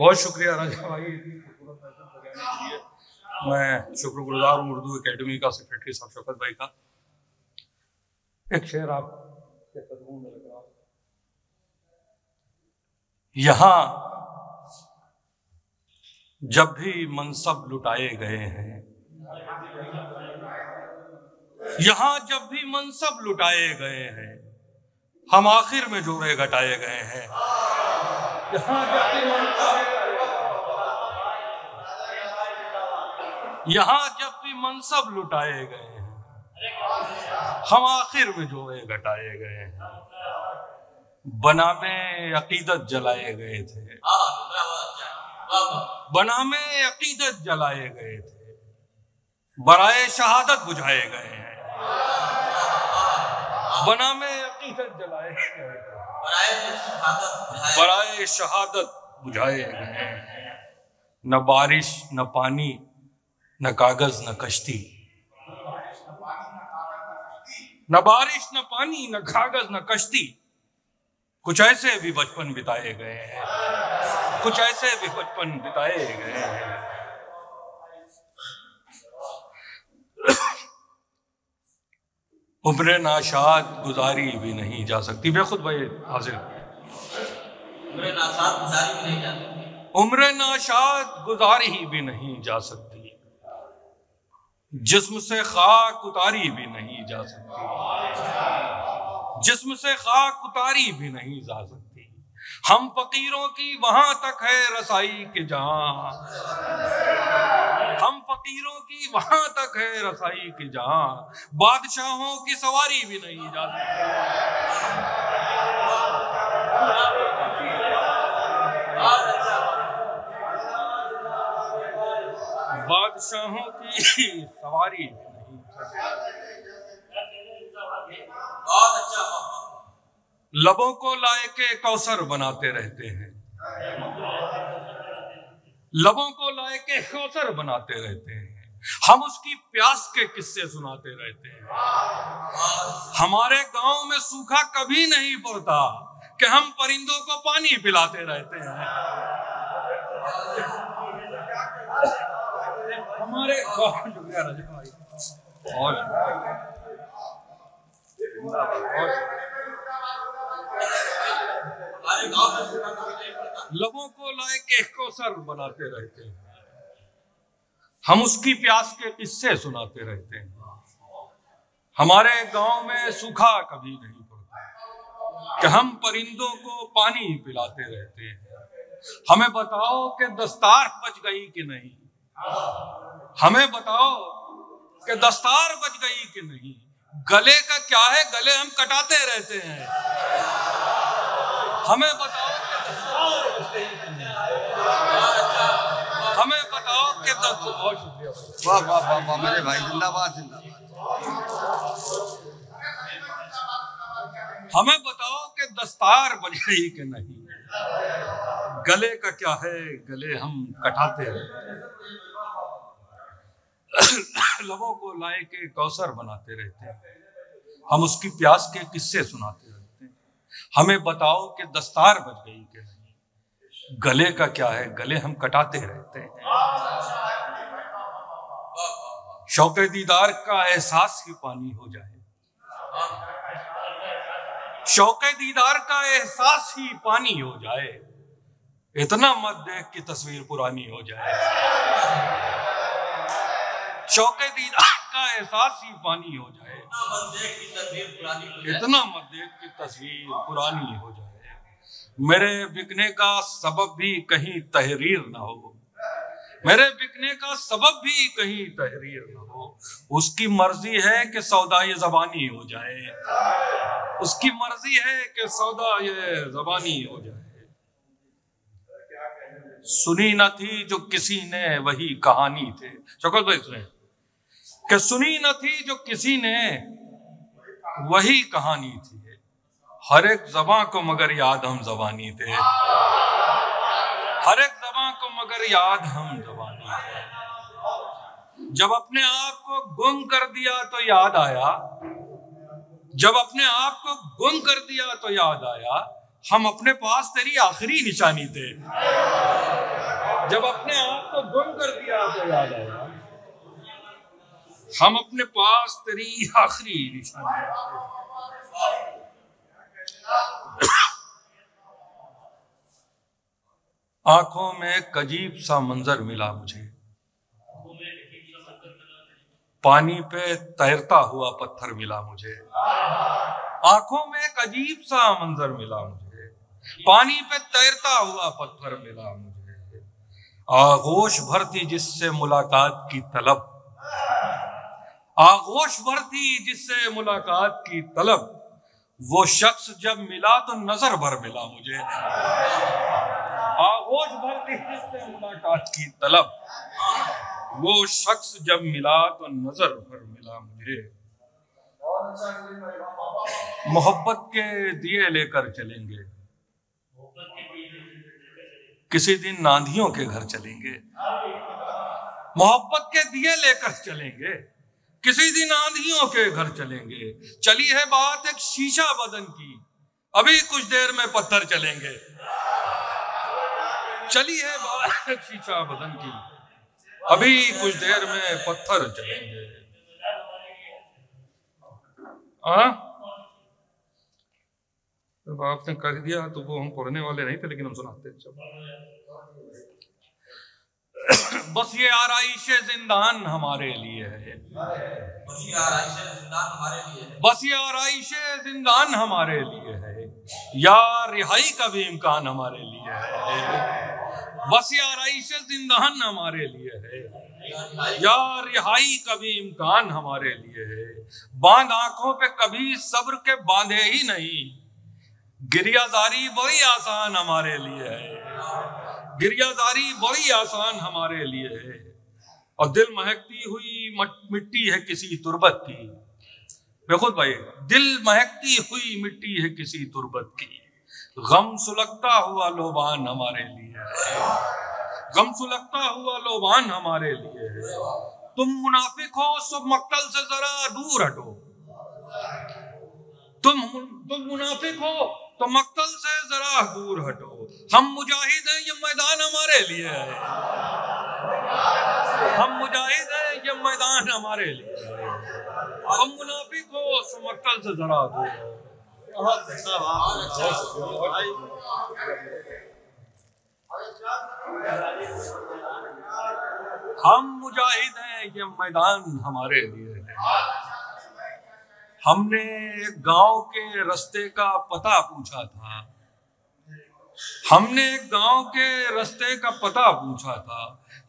बहुत शुक्रिया राजा भाई के लिए। मैं शुक्रगुजार हूँ उर्दू एकेडमी का सेक्रेटरी साहब शौकत भाई का। एक शेर आप यहाँ जब भी मनसब लुटाए गए हैं, यहाँ जब भी मनसब लुटाए गए हैं, हम आखिर में जोड़े घटाए गए हैं। यहाँ जब भी मनसब लुटाए गए हैं, हम आखिर में जोड़े घटाए गए हैं। बनामे अकीदत जलाए गए थे, बनामे अकीदत जलाए गए थे, बराए शहादत बुझाए गए हैं। बनामे अकीदत जलाए गए थे, बराए शहादत बुझाए गए हैं। न बारिश न पानी न कागज न कश्ती, न बारिश न पानी न कागज न कश्ती, कुछ ऐसे भी बचपन बिताए गए हैं, कुछ ऐसे भी बचपन बिताए गए हैं। उम्र नाशाद गुजारी भी नहीं जा सकती। बेखुद भाई हाजिर। उम्र नाशाद गुजारी भी नहीं जा सकती, जिस्म से खाक उतारी भी नहीं जा सकती, जिस्म से खाक उतारी भी नहीं जा सकती। हम फकीरों की वहां तक है रसाई के जहां, हम फकीरों की वहां तक है रसाई के जहां, बादशाहों की सवारी भी नहीं जा सकती। बादशाहों की सवारी भी नहीं। बहुत अच्छा। लबों को लायके कौसर बनाते रहते हैं, लबों को लायके कौसर बनाते रहते हैं। हम उसकी प्यास के किस्से सुनाते रहते हैं। हमारे गांव में सूखा कभी नहीं पड़ता कि हम परिंदों को पानी पिलाते रहते हैं। हमारे लबों को लायके कौसर बनाते रहते हैं, हम उसकी प्यास के किस्से सुनाते रहते हैं। हमारे गांव में सूखा कभी नहीं पड़ता कि हम परिंदों को पानी पिलाते रहते हैं। हमें बताओ कि दस्तार बच गई कि नहीं, हमें बताओ कि दस्तार बच गई कि नहीं। गले का क्या है, गले हम कटाते रहते हैं। हमें बताओ कि दस्तार बच गई कि नहीं, हमें बताओ कि बहुत शुक्रिया। वाह वाह वाह वाह मेरे भाई, जिंदाबाद जिंदाबाद। हमें बताओ कि दस्तार बच गई कि नहीं। गले का क्या है, गले हम कटाते रहते हैं। लबों को लाए के कौसर बनाते रहते हैं, हम उसकी प्यास के किस्से सुनाते रहते हैं। हमें बताओ कि दस्तार बच गई कि नहीं। गले का क्या है, गले हम कटाते रहते हैं। शौक़े दीदार का एहसास ही पानी हो जाए, शौक़े दीदार का एहसास ही पानी हो जाए, इतना मत देख कि तस्वीर पुरानी हो जाए। शौक़े दीदार का एहसास ही पानी हो जाए, इतना मत देख कि तस्वीर पुरानी हो जाए। मेरे बिकने का सबब भी कहीं तहरीर ना हो, मेरे बिकने का सबब भी कहीं तहरीर ना हो। उसकी मर्जी है कि सौदा ये ज़बानी हो जाए, उसकी मर्जी है कि सौदा ये ज़बानी हो जाए। सुनी न थी जो किसी ने वही कहानी थे। शौकत भाई सुने कि सुनी न थी जो किसी ने वही कहानी थी। हर एक ज़बां को मगर याद हम ज़बानी थे, हर एक ज़बां को मगर याद हम ज़बानी थे। जब अपने आप को गुम कर दिया तो याद आया, जब अपने आप को गुम कर दिया तो याद आया, हम अपने पास तेरी आखिरी निशानी थे। जब अपने आप को गुम कर दिया तो याद आया हम अपने पास तेरी आखिरी निशानी थे। आंखों में एक अजीब सा मंजर मिला मुझे, पानी पे तैरता हुआ पत्थर मिला मुझे। आंखों में एक अजीब सा मंजर मिला मुझे, पानी पे तैरता हुआ पत्थर मिला मुझे। आगोश भर थी जिससे मुलाकात की तलब, आगोश भर थी जिससे मुलाकात की तलब। वो शख्स जब मिला तो नजर भर मिला मुझे। आगोश भर थी जिससे मुलाकात की तलब, वो शख्स जब मिला तो नजर भर मिला मुझे। मोहब्बत के दिए लेकर चलेंगे, किसी दिन नांधियों के घर चलेंगे। मोहब्बत के दिए लेकर चलेंगे, किसी दिन आंधियों के घर चलेंगे। चली है बात एक शीशा बदन की, अभी कुछ देर में पत्थर चलेंगे। चली है बात एक शीशा बदन की, अभी कुछ देर में पत्थर चलेंगे। तो आपने कर दिया तो वो हम पढ़ने वाले नहीं थे, लेकिन हम सुनाते हैं। बस ये आराइशे जिंदान हमारे लिए है, बस ये आराइशे जिंदान हमारे लिए है, बस ये आराइशे जिंदान हमारे लिए है, या रिहाई का भी इम्कान हमारे लिए है। बस ये आराइशे जिंदान हमारे लिए है, या रिहाई का भी इम्कान हमारे लिए है। बांध आंखों पे कभी सब्र के बांधे ही नहीं, गिरियाजारी बड़ी आसान हमारे लिए है, गिरियाजारी बड़ी आसान हमारे लिए है। और दिल महकती हुई मिट्टी है किसी तुरबत की, बेखुद भाई, दिल महकती हुई मिट्टी है किसी तुरबत की। गम सुलगता हुआ लोबान हमारे लिए है, गम सुलगता हुआ लोबान हमारे लिए है। तुम मुनाफिक हो सो मक्तल से जरा दूर हटो, तुम मुनाफिक हो तो मक्तल से जरा दूर हटो। हम मुजाहिद हैं ये मैदान हमारे लिए है, हम मुजाहिद हैं ये मैदान हमारे लिए है। हम मुनाफिक हो तो मक्तल से जरा दूर हो। हम मुजाहिद हैं ये मैदान हमारे लिए है। हमने एक गांव के रास्ते का पता पूछा था, हमने एक गांव के रास्ते का पता पूछा था।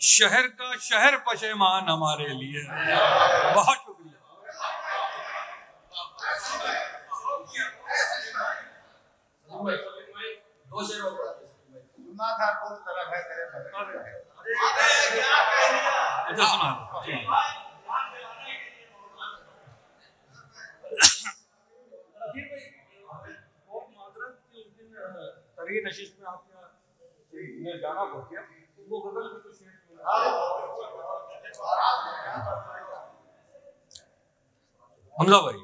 शहर का शहर पशेमान हमारे लिए है। बहुत शुक्रिया। अच्छा सुना नशीश में आपने जाना पड़ गया, वो गजल भी कुछ हमजा भाई,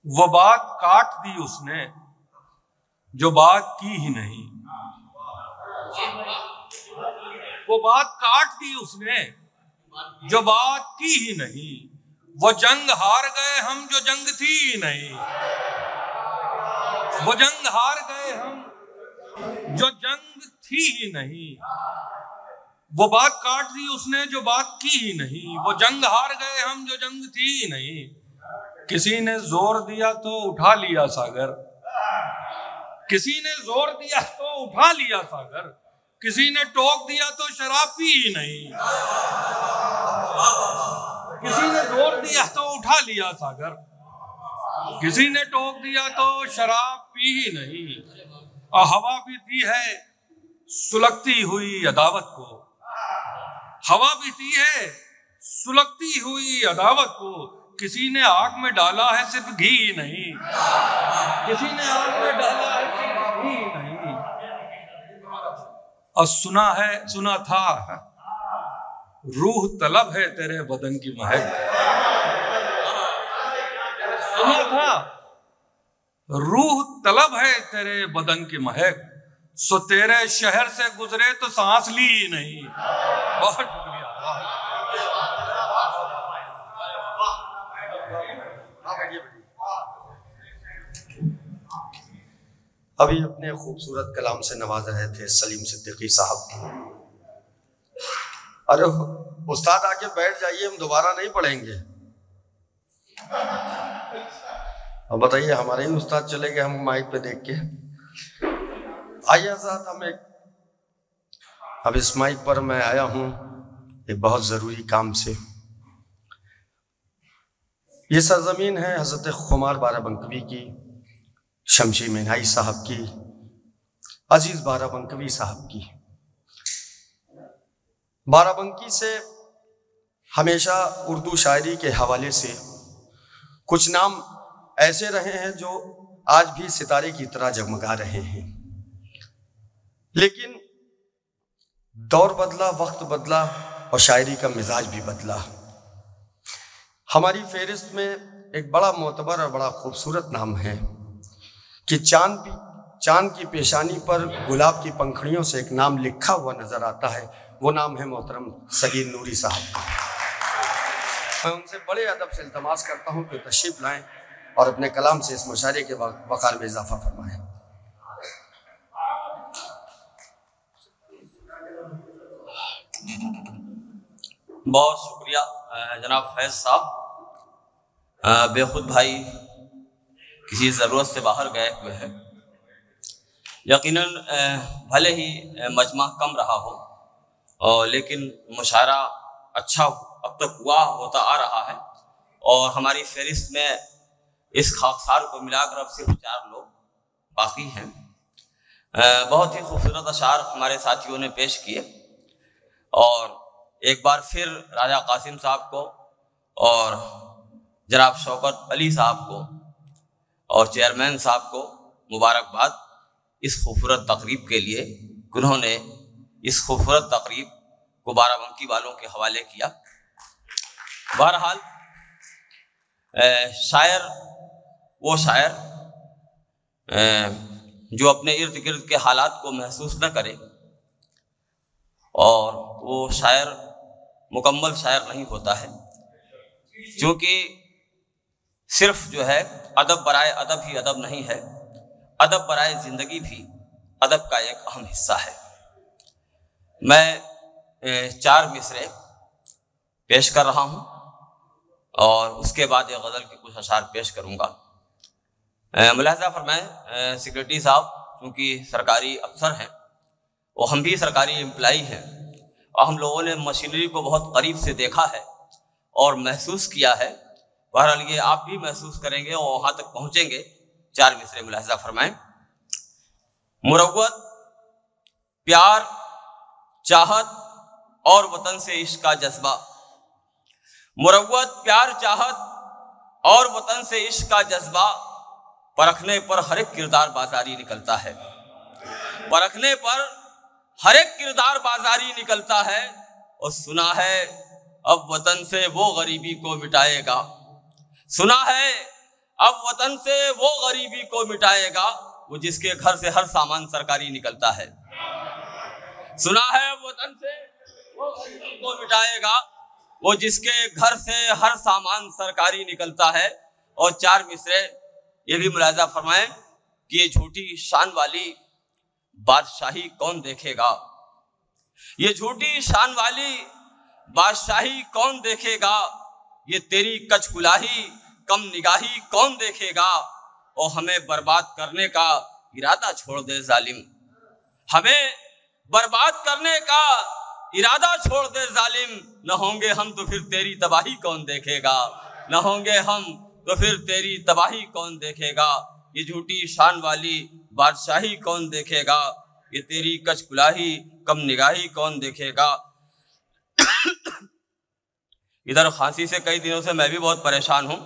वो बात काट दी उसने जो बात की ही नहीं, वो बात काट दी उसने जो बात की ही नहीं। वो जंग हार गए हम जो जंग थी ही नहीं, वो जंग हार गए हम जो जंग थी ही नहीं। वो बात काट दी उसने जो बात की ही नहीं, वो जंग हार गए हम जो जंग थी ही नहीं। किसी ने जोर दिया तो उठा लिया सागर, किसी ने जोर दिया तो उठा लिया सागर, किसी ने टोक दिया तो शराब पी ही नहीं। किसी ने जोर दिया तो उठा लिया सागर, किसी ने टोक दिया तो शराब पी ही नहीं। और हवा पीती है सुलगती हुई अदावत को, हवा पीती है सुलगती हुई अदावत को। किसी ने आग में डाला है सिर्फ घी नहीं, किसी ने आग में डाला है सिर्फ घी नहीं। और सुना था रूह तलब है तेरे बदन की महक, सुना था रूह तलब है तेरे बदन की महक, सो तेरे शहर से गुजरे तो सांस ली ही नहीं। बहुत शुक्रिया। अभी अपने खूबसूरत कलाम से नवाज रहे थे सलीम सिद्दीकी साहब। अरे उस्ताद आके बैठ जाइए, हम दोबारा नहीं पढ़ेंगे। अब बताइए, हमारे ही उस्ताद चले गए, हम माइक पे देख के। आइए साथ हम अब इस माइक पर मैं आया हूं एक बहुत ज़रूरी काम से। ये सरजमीन है हज़रत खुमार बाराबंकवी की, शमशी मीनाई साहब की, अजीज़ बाराबंकवी साहब की। बाराबंकी से हमेशा उर्दू शायरी के हवाले से कुछ नाम ऐसे रहे हैं जो आज भी सितारे की तरह जगमगा रहे हैं, लेकिन दौर बदला, वक्त बदला और शायरी का मिजाज भी बदला। हमारी फेहरिस्त में एक बड़ा मोतबर और बड़ा खूबसूरत नाम है कि चांद की पेशानी पर गुलाब की पंखड़ियों से एक नाम लिखा हुआ नजर आता है। वो नाम है मोहतरम सगीर नूरी साहब का। मैं उनसे बड़े अदब से इल्तमास करता हूँ कि तशरीफ लाएं और अपने कलाम से इस मुशायरे के वक़ार में इजाफा फरमाएं। बहुत शुक्रिया जनाब फैज साहब। बेखुद भाई किसी ज़रूरत से बाहर गए हुए हैं। यकीनन भले ही मजमा कम रहा हो और लेकिन मुशायरा अच्छा अब तक हुआ होता आ रहा है और हमारी फहरिस्त में इस खाकसार को मिलाकर अब सिर्फ 4 लोग बाकी हैं। बहुत ही खूबसूरत अशार हमारे साथियों ने पेश किए और एक बार फिर राजा कासिम साहब को और जनाब शौकत अली साहब को और चेयरमैन साहब को मुबारकबाद इस खूबसूरत तकरीब के लिए, उन्होंने इस खूबसूरत तकरीब को बाराबंकी वालों के हवाले किया। बहरहाल शायर वो शायर जो अपने इर्द गिर्द के हालात को महसूस न करे और वो शायर मुकम्मल शायर नहीं होता है, क्योंकि सिर्फ जो है अदब बराए अदब ही अदब नहीं है, अदब बराए ज़िंदगी भी अदब का एक अहम हिस्सा है। मैं 4 मिसरे पेश कर रहा हूँ और उसके बाद एक गज़ल के कुछ अशार पेश करूँगा। मुलाहिज़ा फरमाएं सेक्रेटरी साहब, क्योंकि सरकारी अफसर हैं और हम भी सरकारी एम्प्लाई हैं और हम लोगों ने मशीनरी को बहुत करीब से देखा है और महसूस किया है। बहरहाल ये आप भी महसूस करेंगे और वहाँ तक पहुँचेंगे। 4 मिसरे मुलाहिज़ा फरमाएं। मुरव्वत, प्यार, चाहत और वतन से इश्क का जज्बा। मुरव्वत, प्यार, चाहत और वतन से इश्क का जज्बा, परखने पर हर एक किरदार बाजारी निकलता है। परखने पर हर एक किरदार बाजारी निकलता है और सुना है अब वतन से वो गरीबी को मिटाएगा। सुना है अब वतन से वो गरीबी को मिटाएगा, वो जिसके घर से हर सामान सरकारी निकलता है। सुना है अब वतन से वो गरीबी को मिटाएगा, वो जिसके घर से हर सामान सरकारी निकलता है। और 4 मिसरे ये भी मुलाहिज़ा फरमाएं कि ये झूठी शान वाली बादशाही कौन देखेगा। ये झूठी शान वाली बादशाही कौन देखेगा, ये तेरी कचकुलाही कम निगाही कौन देखेगा। और हमें बर्बाद करने का इरादा छोड़ दे जालिम, हमें बर्बाद करने का इरादा छोड़ दे जालिम। न होंगे हम तो फिर तेरी तबाही कौन देखेगा, न होंगे हम तो फिर तेरी तबाही कौन देखेगा। ये झूठी शान वाली बादशाही कौन देखेगा, ये तेरी कचकुलाही कम निगाही कौन देखेगा। इधर खांसी से कई दिनों से मैं भी बहुत परेशान हूँ।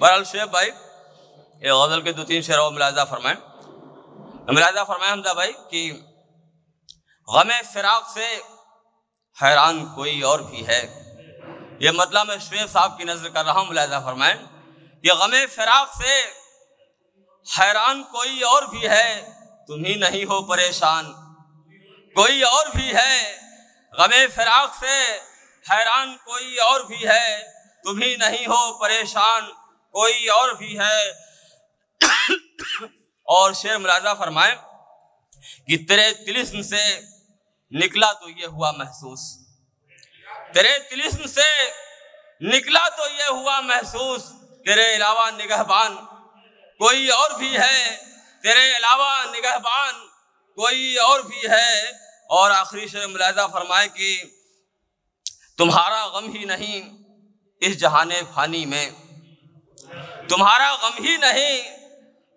बहरहाल शेख भाई ये गज़ल के 2-3 शेर और मुलाहिज़ा फरमाएं। मुलाहिज़ा फरमाएं हमजा भाई कि गमे फिराक से हैरान कोई और भी है। ये मतलब मैं शुएब साहब की नज़र कर रहा हूँ। मुलाहिज़ा फरमाएं कि गमे फिराक से हैरान कोई और भी है, तुम ही नहीं हो परेशान। कोई और भी है गमे फिराक से, हैरान कोई और भी है, तुम ही नहीं हो परेशान। कोई और भी है। और शेर मुलाजा फरमाए कि तेरे तिलिस्म से निकला तो ये हुआ महसूस, तेरे तिलिस्म से निकला तो ये हुआ महसूस, तेरे अलावा निगहबान कोई और भी है, तेरे अलावा निगहबान कोई और भी है। और आखिरी शेर मुलाजा फरमाए कि तुम्हारा गम ही नहीं इस जहाने फानी में, तुम्हारा गम ही नहीं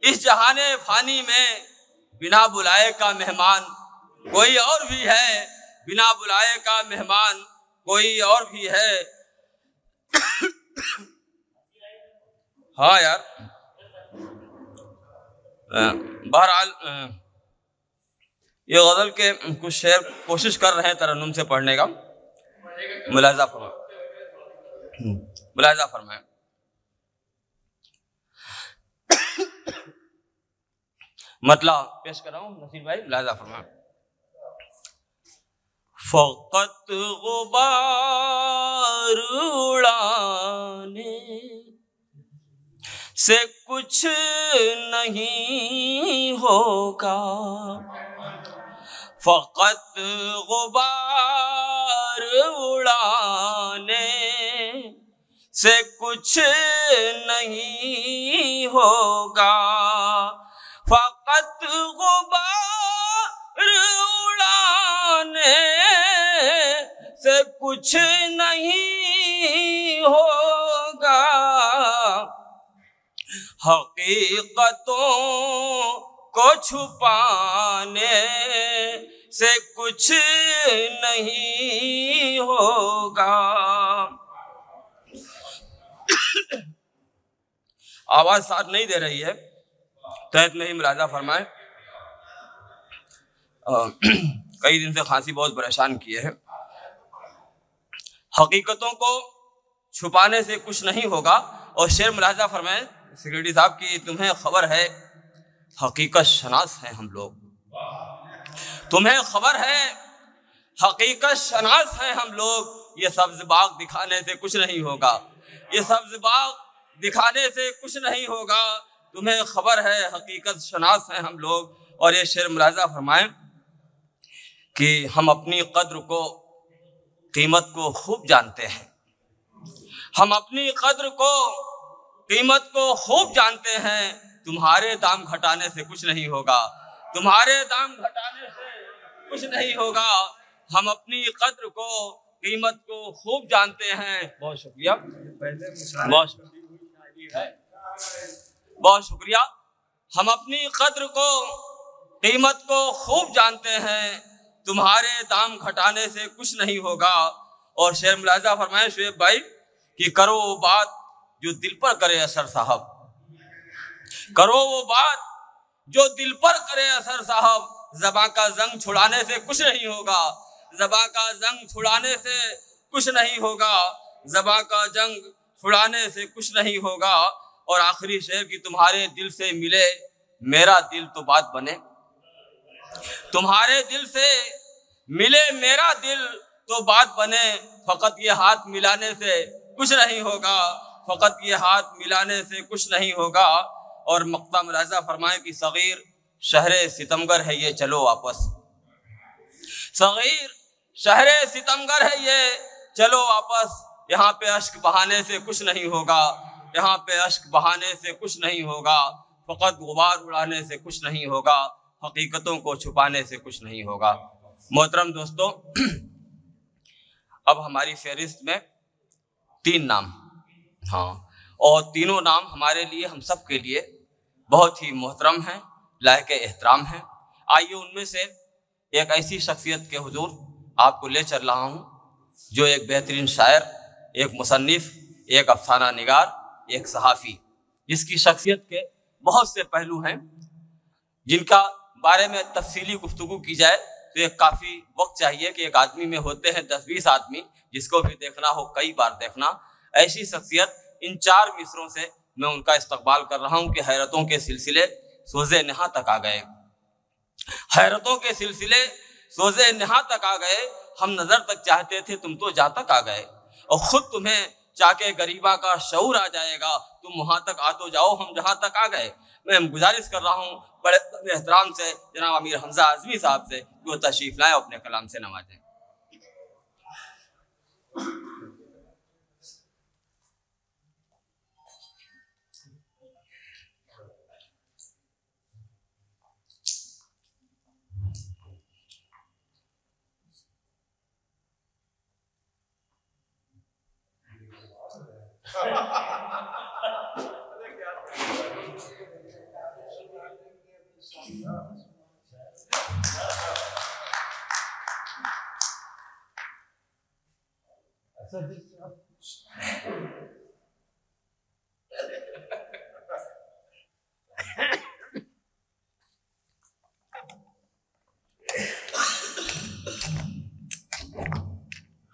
इस जहाने फानी में, बिना बुलाए का मेहमान कोई और भी है, बिना बुलाए का मेहमान कोई और भी है। हाँ यार, बहरहाल ये गजल के कुछ शेर कोशिश कर रहे हैं तरन्नुम से पढ़ने का। मुलाजा फरमाए, मुलाजा फरमाए। मतलब पेश कर रहा हूँ नसीर भाई, मुलाजा फरमाए। फकत गुबार उड़ाने से कुछ नहीं होगा, फकत गुबार उड़ाने से कुछ नहीं होगा, फकत गुबार उड़ाने से कुछ नहीं होगा, हकीकतों को छुपाने से कुछ नहीं होगा। आवाज साथ नहीं दे रही है, तहत में ही मुलाजा फरमाए। कई दिन से खांसी बहुत परेशान किए है। हकीकतों को छुपाने से कुछ नहीं होगा। और शेर मुलाजा फरमाए सेक्रेटरी साहब की, तुम्हें खबर है हकीकत शनास है हम लोग, तुम्हें खबर है हकीकत शनास है हम लोग, ये सब्ज बाग दिखाने से कुछ नहीं होगा, ये सब्ज बाग दिखाने से कुछ नहीं होगा, तुम्हें खबर है हकीकत शनास है हम लोग। और ये शेर मुलाजा फरमाएं कि हम अपनी कद्र को कीमत को खूब जानते हैं, हम अपनी कद्र को कीमत को खूब जानते हैं, तुम्हारे दाम घटाने से कुछ नहीं होगा, तुम्हारे दाम घटाने से कुछ नहीं होगा, हम अपनी कद्र को कीमत को खूब जानते हैं। बहुत शुक्रिया, बहुत शुक्रिया, बहुत शुक्रिया। हम अपनी कद्र को कीमत को खूब जानते हैं, तुम्हारे दाम घटाने से कुछ नहीं होगा। और शेर मुलाजा फरमाए शुएब भाई कि करो वो बात जो दिल पर करे असर साहब, करो वो बात जो दिल पर करे असर साहब, ज़बां का जंग छुड़ाने से कुछ नहीं होगा, ज़बां का जंग छुड़ाने से कुछ नहीं होगा, ज़बां का जंग छुड़ाने से कुछ नहीं होगा। और आखिरी शेर की तुम्हारे दिल से मिले मेरा दिल तो बात बने, तुम्हारे दिल से मिले मेरा दिल तो बात बने, फकत ये हाथ मिलाने से कुछ नहीं होगा, फकत ये हाथ मिलाने से कुछ नहीं होगा। और मक्ता मुलाजा फरमाए कि सगीर शहरे सितमगर है ये चलो वापस, सगीर शहरे सितमगर है ये चलो वापस, यहाँ पे अश्क बहाने से कुछ नहीं होगा, यहाँ पे अश्क बहाने से कुछ नहीं होगा, फकत गुबार उड़ाने से कुछ नहीं होगा, हकीकतों को छुपाने से कुछ नहीं होगा। मोहतरम दोस्तों, अब हमारी फहरिस्त में 3 नाम, हाँ, और तीनों नाम हमारे लिए, हम सब के लिए बहुत ही मोहतरम हैं, लायक एहतराम हैं। आइए उनमें से एक ऐसी शख्सियत के हुजूर आपको ले चल रहा हूँ जो एक बेहतरीन शायर, एक मुसन्निफ, एक अफसाना निगार, एक सहाफ़ी, जिसकी शख्सियत के बहुत से पहलू हैं जिनका बारे में तफसीली गुफ्तगू की जाए तो एक काफ़ी वक्त चाहिए कि एक आदमी में होते हैं 10-20 आदमी, जिसको भी देखना हो कई बार देखना। ऐसी शख्सियत इन 4 मिसरों से मैं उनका इस्तकबाल कर रहा हूं कि हैरतों के सिलसिले सोज़े नहा तक आ गए, हैरतों के सिलसिले सोज़े नहा तक आ गए। हम नज़र तक चाहते थे, तुम तो जा तक आ गए, और ख़ुद तुम्हें चाके गरीबा का शऊर आ जाएगा, तुम वहाँ तक आ तो जाओ, हम जहाँ तक आ गए। मैं गुजारिश कर रहा हूँ बड़े एहतराम से जनाब अमीर हमजा आज़मी साहब से कि वो तशरीफ़ लाएं, अपने कलाम से नवाजें।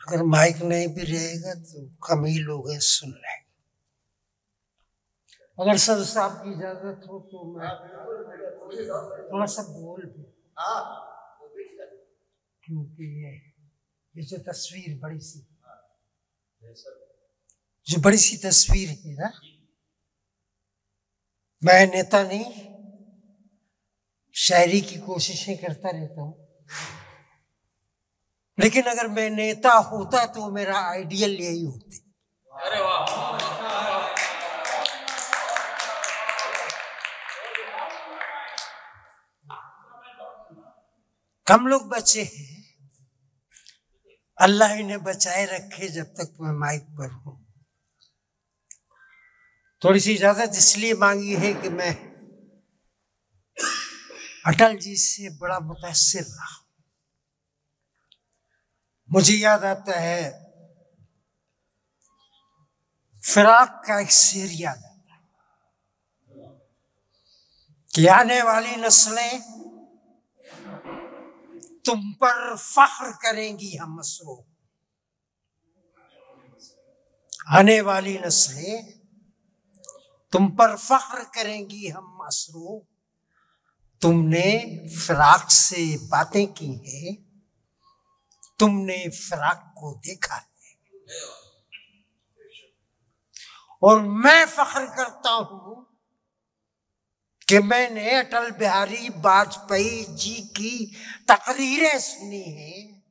अगर माइक नहीं भी रहेगा तो कम ही लोग हैं सुन लेंगे। अगर सर साहब की इजाजत हो तो मैं थोड़ा सा बोल भी, क्योंकि ये जो तस्वीर बड़ी सी तस्वीर है ना, मैं नेता नहीं, शायरी की कोशिशें करता रहता हूँ, लेकिन अगर मैं नेता होता तो मेरा आइडियल यही होती। अरे वाह, हम लोग बचे हैं, अल्लाह इन्हें बचाए रखे जब तक मैं माइक पर हूं। थोड़ी सी इजाजत इसलिए मांगी है कि मैं अटल जी से बड़ा मुतासिर रहा। मुझे याद आता है फिराक का एक शेर याद आता है कि आने वाली नस्लें तुम पर फख्र करेंगी हम मसरूफ, आने वाली नस्लें तुम पर फख्र करेंगी हम मसरूफ, तुमने फिराक से बातें की हैं, तुमने फिराक को देखा है। और मैं फख्र करता हूं कि मैंने अटल बिहारी वाजपेयी जी की तकरीरें सुनी हैं,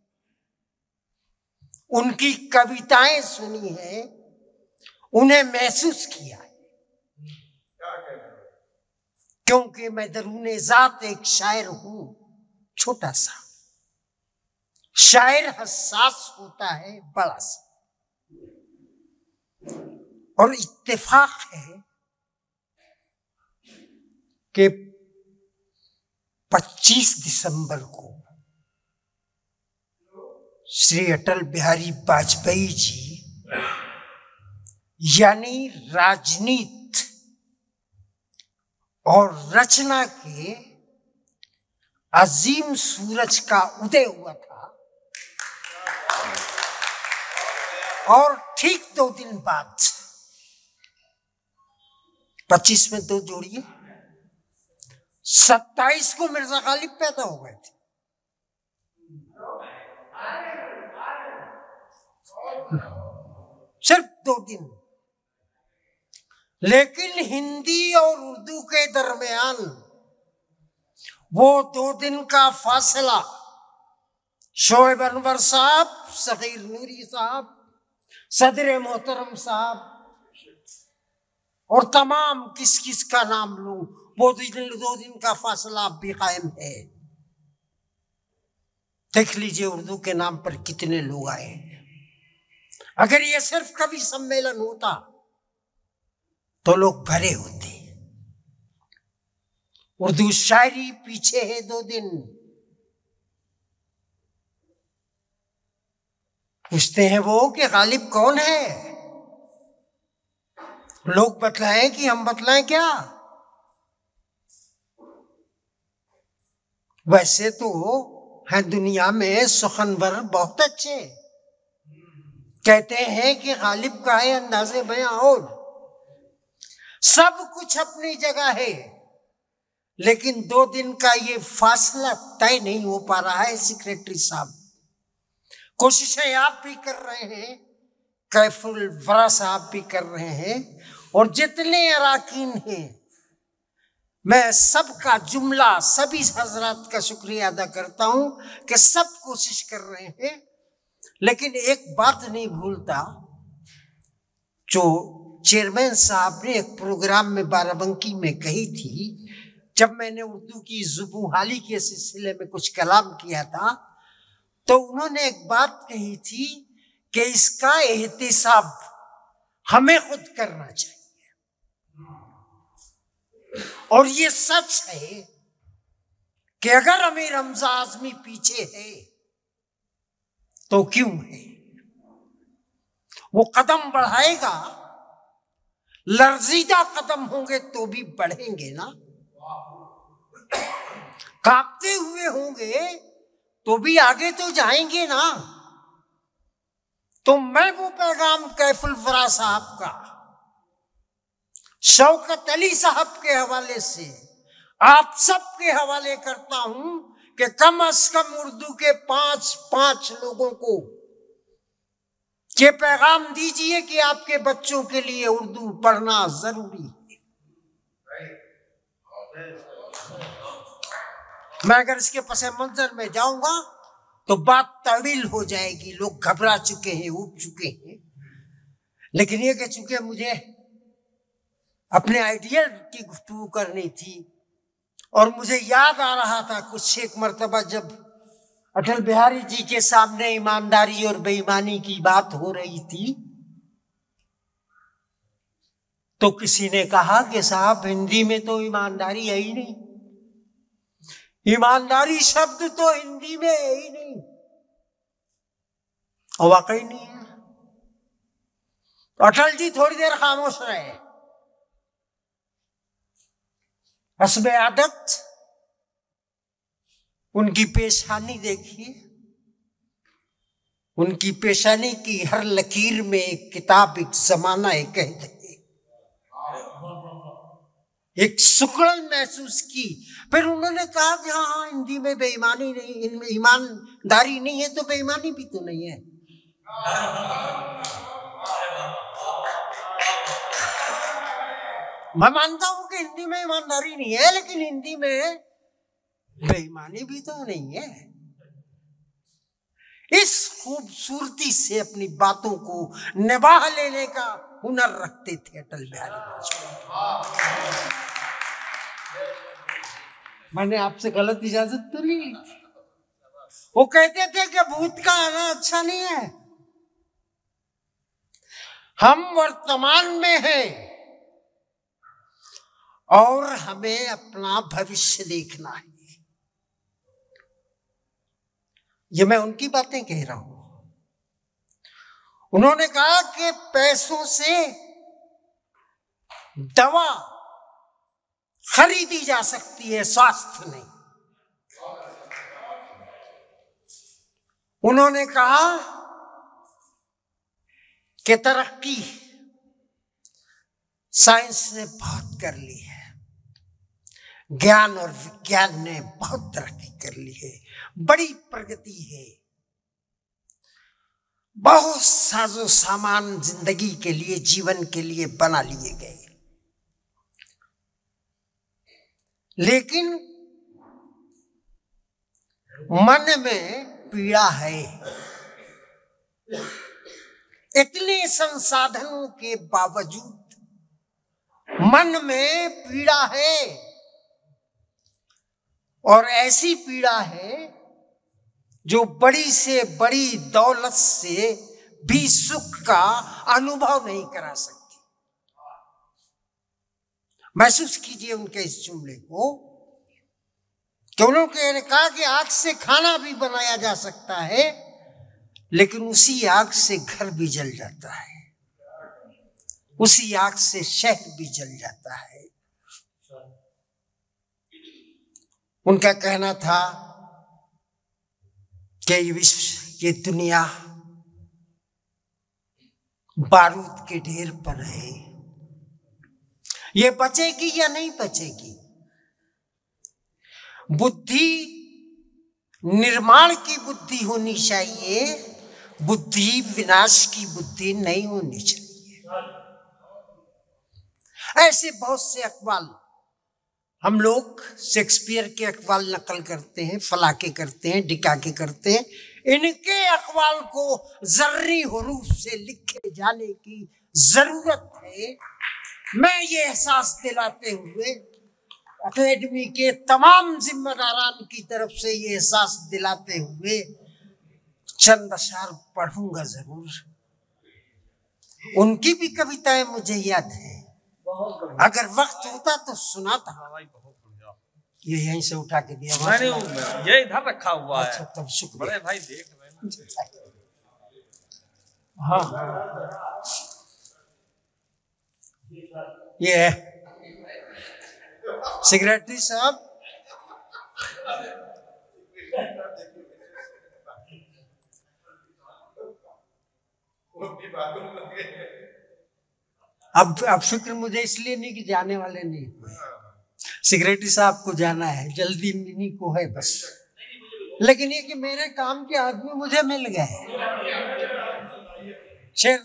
उनकी कविताएं सुनी हैं, उन्हें महसूस किया है, क्योंकि मैं दरूने ज़ात एक शायर हूं, छोटा सा। शायर हसास होता है बड़ा सा, और इत्तेफाक है कि 25 दिसंबर को श्री अटल बिहारी वाजपेयी जी यानी राजनीति और रचना के अजीम सूरज का उदय हुआ था, और ठीक 2 दिन बाद 25 में 2 जोड़िए, 27 को मिर्जा गालिब पैदा हो गए थे। सिर्फ 2 दिन, लेकिन हिंदी और उर्दू के दरमियान वो 2 दिन का फासला शोएब अनवर साहब, सगीर नूरी साहब, सदर मोहतरम साहब और तमाम किस किस का नाम लूं, वो 2 दिन का फासला अब भी कायम है। देख लीजिए उर्दू के नाम पर कितने लोग आए हैं। अगर ये सिर्फ कवि सम्मेलन होता तो लोग भरे होते। उर्दू शायरी पीछे है 2 दिन। पूछते हैं वो कि गालिब कौन है? लोग बतलाएं कि हम बतलाएं क्या? वैसे तो है दुनिया में सुखनवर बहुत अच्छे, कहते हैं कि गालिब का है अंदाज़े बयां और सब कुछ अपनी जगह है, लेकिन 2 दिन का ये फासला तय नहीं हो पा रहा है। सेक्रेटरी साहब, कोशिशें आप भी कर रहे हैं, कैफुल वरा साहब भी कर रहे हैं, और जितने अराकीन हैं, मैं सबका जुमला सभी हजरात का शुक्रिया अदा करता हूं कि सब कोशिश कर रहे हैं। लेकिन एक बात नहीं भूलता, जो चेयरमैन साहब ने एक प्रोग्राम में बाराबंकी में कही थी, जब मैंने उर्दू की जुबूहाली के सिलसिले में कुछ कलाम किया था, तो उन्होंने एक बात कही थी कि इसका एहतिसाब हमें खुद करना चाहिए। और ये सच है कि अगर अमीर हमजा आजमी पीछे है तो क्यों है? वो कदम बढ़ाएगा, लर्जीदा कदम होंगे तो भी बढ़ेंगे ना, कांपते हुए होंगे तो भी आगे तो जाएंगे ना। तो मैं वो पैगाम कैफुल वरा साहब का शौकत अली साहब के हवाले से आप सबके हवाले करता हूं कि कम से कम उर्दू के 5 लोगों को ये पैगाम दीजिए कि आपके बच्चों के लिए उर्दू पढ़ना जरूरी है। मैं अगर इसके पस मंजर में जाऊंगा तो बात तवील हो जाएगी, लोग घबरा चुके हैं, उब चुके हैं। लेकिन ये कह चुके मुझे अपने आइडियल की गुफ्तगू करनी थी, और मुझे याद आ रहा था कुछ एक मर्तबा जब अटल बिहारी जी के सामने ईमानदारी और बेईमानी की बात हो रही थी, तो किसी ने कहा कि साहब हिंदी में तो ईमानदारी है ही नहीं, ईमानदारी शब्द तो हिंदी में है ही नहीं। और वाकई नहीं है। अटल जी थोड़ी देर खामोश रहे, हस्बे आदत उनकी पेशानी देखिए, उनकी पेशानी की हर लकीर में एक किताब, एक जमाना, एक कहते, एक सुकड़न महसूस की। फिर उन्होंने कहा कि हाँ हिंदी में बेईमानी नहीं, इनमें ईमानदारी नहीं है तो बेईमानी भी तो नहीं है। मैं मानता हूं कि हिंदी में ईमानदारी नहीं है, लेकिन हिंदी में बेईमानी भी तो नहीं है। इस खूबसूरती से अपनी बातों को निभाह लेने का हुनर रखते थे अटल बिहारी वाजपेयी। मैंने आपसे गलत इजाजत तो नहीं ली थी। वो कहते थे कि भूत का आना अच्छा नहीं है, हम वर्तमान में हैं और हमें अपना भविष्य देखना है। ये मैं उनकी बातें कह रहा हूं। उन्होंने कहा कि पैसों से दवा खरीदी जा सकती है, स्वास्थ्य नहीं। उन्होंने कहा कि तरक्की साइंस ने बहुत कर ली है, ज्ञान और विज्ञान ने बहुत तरक्की कर ली है, बड़ी प्रगति है, बहुत साजो सामान जिंदगी के लिए, जीवन के लिए बना लिए गए। लेकिन मन में पीड़ा है। इतने संसाधनों के बावजूद मन में पीड़ा है, और ऐसी पीड़ा है जो बड़ी से बड़ी दौलत से भी सुख का अनुभव नहीं करा सकती। महसूस कीजिए उनके इस जुमले को कि उन्होंने कहा कि आग से खाना भी बनाया जा सकता है, लेकिन उसी आग से घर भी जल जाता है, उसी आग से शहर भी जल जाता है। उनका कहना था कि ये विश्व, ये दुनिया बारूद के ढेर पर है, ये बचेगी या नहीं बचेगी? बुद्धि निर्माण की बुद्धि होनी चाहिए, बुद्धि विनाश की बुद्धि नहीं होनी चाहिए। ऐसे बहुत से अकवाल हम लोग शेक्सपियर के अकवाल नकल करते हैं, फलाके करते हैं, डिकाके करते हैं। इनके अकवाल को जर्री हरूफ से लिखे जाने की जरूरत है। मैं ये एहसास दिलाते हुए अकेडमी के तमाम जिम्मेदारान की तरफ से ये एहसास दिलाते हुए चंद अशार पढ़ूंगा जरूर। उनकी भी कविताएं मुझे याद है, अगर वक्त होता तो सुनाता। ये यहीं से उठा के दिया, ये इधर रखा हुआ है। तब शुक्रिया। बड़े भाई देख रहे हैं। हाँ, ये है सेक्रेटरी साहब। अब फिक्र मुझे इसलिए नहीं कि जाने वाले नहीं हुए, सेक्रेटरी साहब को जाना है, जल्दी इन्हीं को है बस। लेकिन ये कि मेरे काम के आदमी मुझे मिल गए। शेर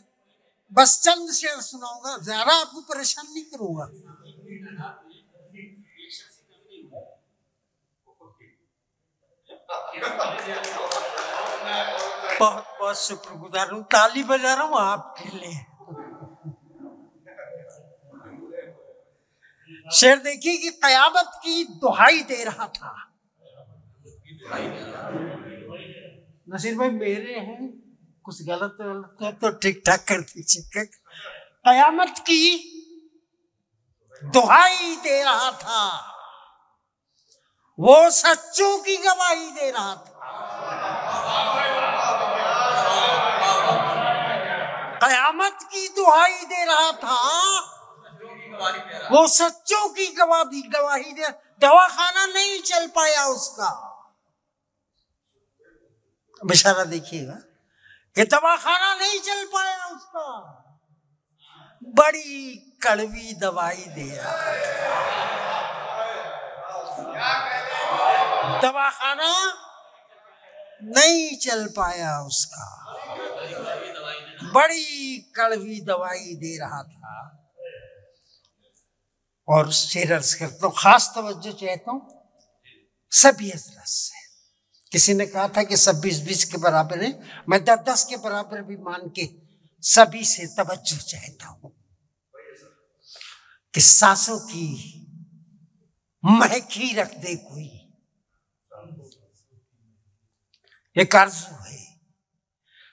बस चंद शेर सुनाऊंगा, ज्यादा आपको परेशान नहीं करूंगा। बहुत बहुत शुक्रगुजार हूँ, ताली बजा रहा हूँ आपके लिए। शेर देखिए कि कयामत की दुहाई दे रहा था। नसीर भाई मेरे हैं, कुछ गलत है तो ठीक ठाक कर दीजिए। कयामत की दुहाई दे रहा था, वो सच्चों की गवाही दे रहा था। कयामत की दुहाई दे रहा था, वो सच्चों की गवाही दे। दवाखाना नहीं चल पाया उसका। इशारा देखिएगा कि दवाखाना नहीं चल पाया उसका, बड़ी कड़वी दवाई दे रहा। दवाखाना नहीं चल पाया उसका, बड़ी कड़वी दवाई दे रहा था। और शेर अर्ज करता हूँ, खास तवज्जो चाहता हूँ सभी हजरात से। किसी ने कहा था कि सब 20-20 के बराबर है, मैं 10-10 के बराबर भी मान के सभी से तवज्जो चाहता हूँ कि सांसों की महक ही रख दे कोई, एक आरज़ू है।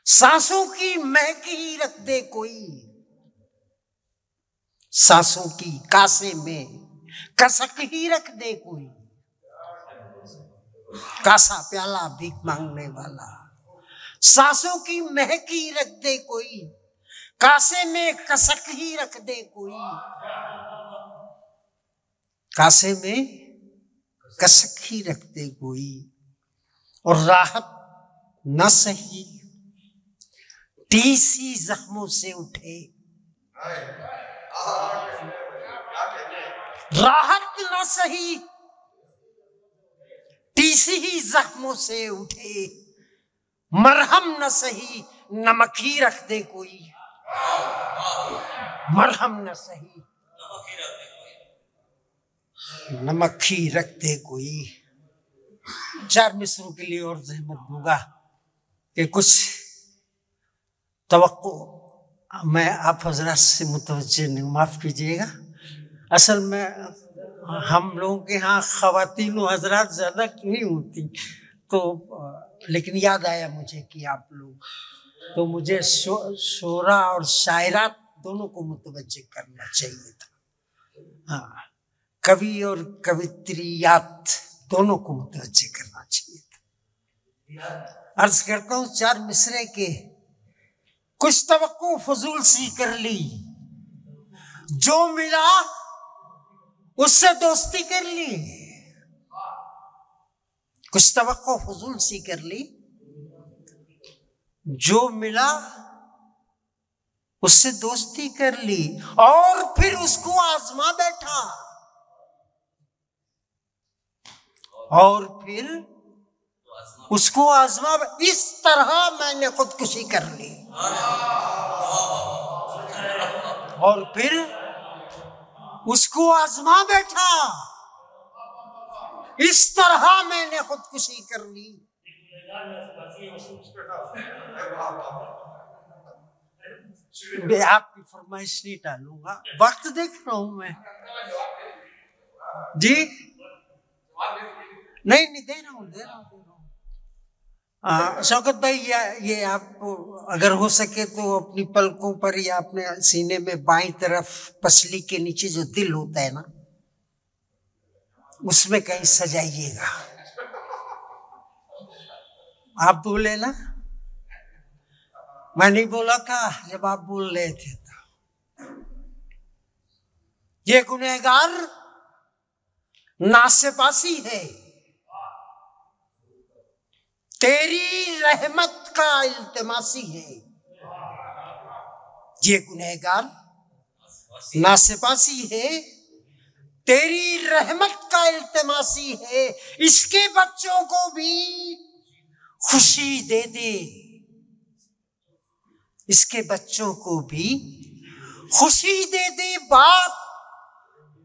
सांसों की महक ही रख दे कोई, सांसों की कासे में कसक ही रख दे कोई। कासा प्याला भीख मांगने वाला, सांसों की महक ही रख दे कोई, कासे में कसक ही रख दे कोई। कासे में कसक ही रख दे कोई। और राहत न सही टीसी जख्मों से उठे, राहत न सही टीसी ही जख्मों से उठे, मरहम न सही नमक ही रख दे कोई। मरहम न सही नमक ही रख दे कोई। 4 मिसरों के लिए और जहमत दूंगा कि कुछ तवक्को मैं आप हजरात से मुतवज्जे नहीं, माफ कीजिएगा। असल में हम लोगों के यहाँ ख़वातीन हजरात ज़्यादा नहीं होती, तो लेकिन याद आया मुझे कि आप लोग, तो मुझे शोरा और शायरात दोनों को मुतवज्जे करना चाहिए था। हाँ, कवि और कवित्रियात दोनों को मुतवज्जे करना चाहिए था। अर्ज करता हूँ 4 मिसरे के कुछ तवक्को फजूल सी कर ली, जो मिला उससे दोस्ती कर ली। कुछ तवक्को फजूल सी कर ली, जो मिला उससे दोस्ती कर ली और फिर उसको आजमा बैठा, और फिर उसको आजमा, इस तरह मैंने खुदकुशी कर ली और फिर उसको आजमा बैठा, इस तरह मैंने खुदकुशी कर ली। मैं आपकी फरमाइश नहीं टालूंगा, वक्त देख रहा हूं मैं जी। नहीं दे रहा हूं। शौकत भाई, ये आप अगर हो सके तो अपनी पलकों पर या अपने सीने में बाईं तरफ पसली के नीचे जो दिल होता है ना, उसमें कहीं सजाइएगा। आप बोले ना, मैं नहीं बोला था जब आप बोल रहे थे। ये गुनहगार नासेपासी है, तेरी रहमत का इल्तिमासी है। ये गुनहगार नासेपासी है, तेरी रहमत का इल्तिमासी है। इसके बच्चों को भी खुशी दे दे, इसके बच्चों को भी खुशी दे दे। बात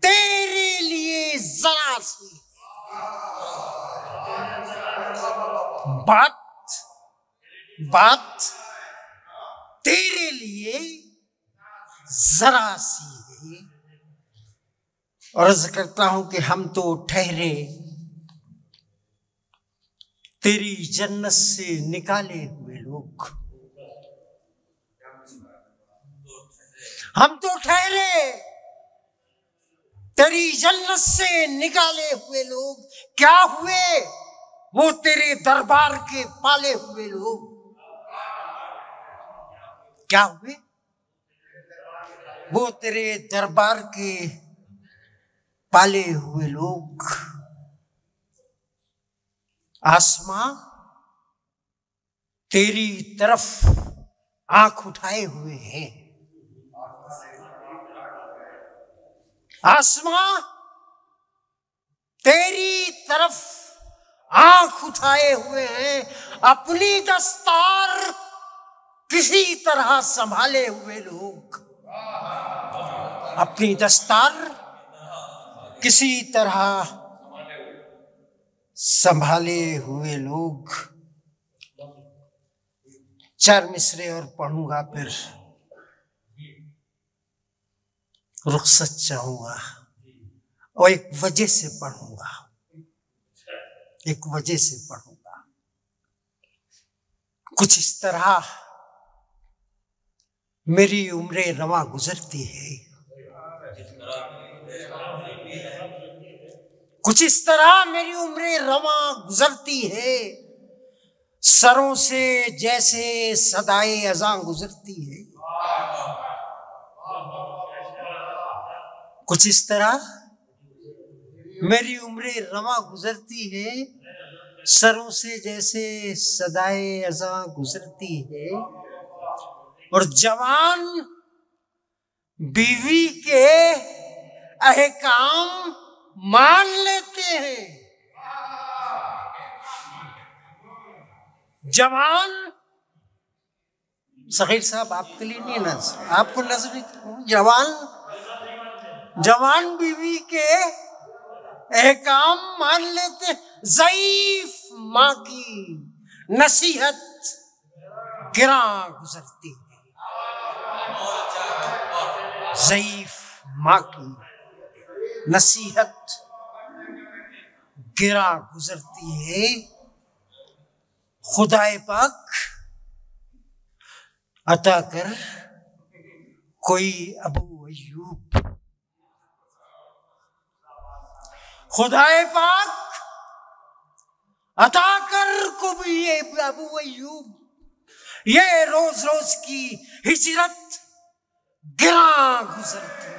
तेरे लिए जरा सी, बात तेरे लिए जरा सी है। और अर्ज करता हूं कि हम तो ठहरे तेरी जन्नत से निकाले हुए लोग, हम तो ठहरे तेरी जन्नत से निकाले हुए लोग। क्या हुए? वो तेरे दरबार के पाले हुए लोग। क्या हुए? वो तेरे दरबार के पाले हुए लोग। आसमां तेरी तरफ आंख उठाए हुए हैं, आसमां तेरी तरफ आंख उठाए हुए हैं। अपनी दस्तार किसी तरह संभाले हुए लोग, अपनी दस्तार किसी तरह संभाले हुए लोग। चार मिसरे और पढ़ूंगा, फिर रुखसत चाहूंगा और एक वजह से पढ़ूंगा, एक वजह से पढ़ूंगा। कुछ इस तरह मेरी उम्रें रवां गुजरती है, कुछ इस तरह मेरी उम्रें रवां गुजरती है। सरों से जैसे सदाए अज़ां गुजरती है। कुछ इस तरह मेरी उम्रें रवां गुजरती है, सरों से जैसे सदाए अज़ां गुजरती है। और जवान बीवी के अहकाम मान लेते हैं। जवान, सगीर साहब आपके लिए नहीं नजर, आपको नजर नहीं। जवान बीवी के अहकाम मान लेते। ज़ईफ माँ की नसीहत गिरां गुजरती है, ज़ईफ माँ की नसीहत गिरां गुजरती है। खुदाए पाक अता कर कोई अबू अय्यूब, खुदाए पाक अता कर कोई अबू अय्यूब। ये रोज रोज की हिजरत गिरां गुजरती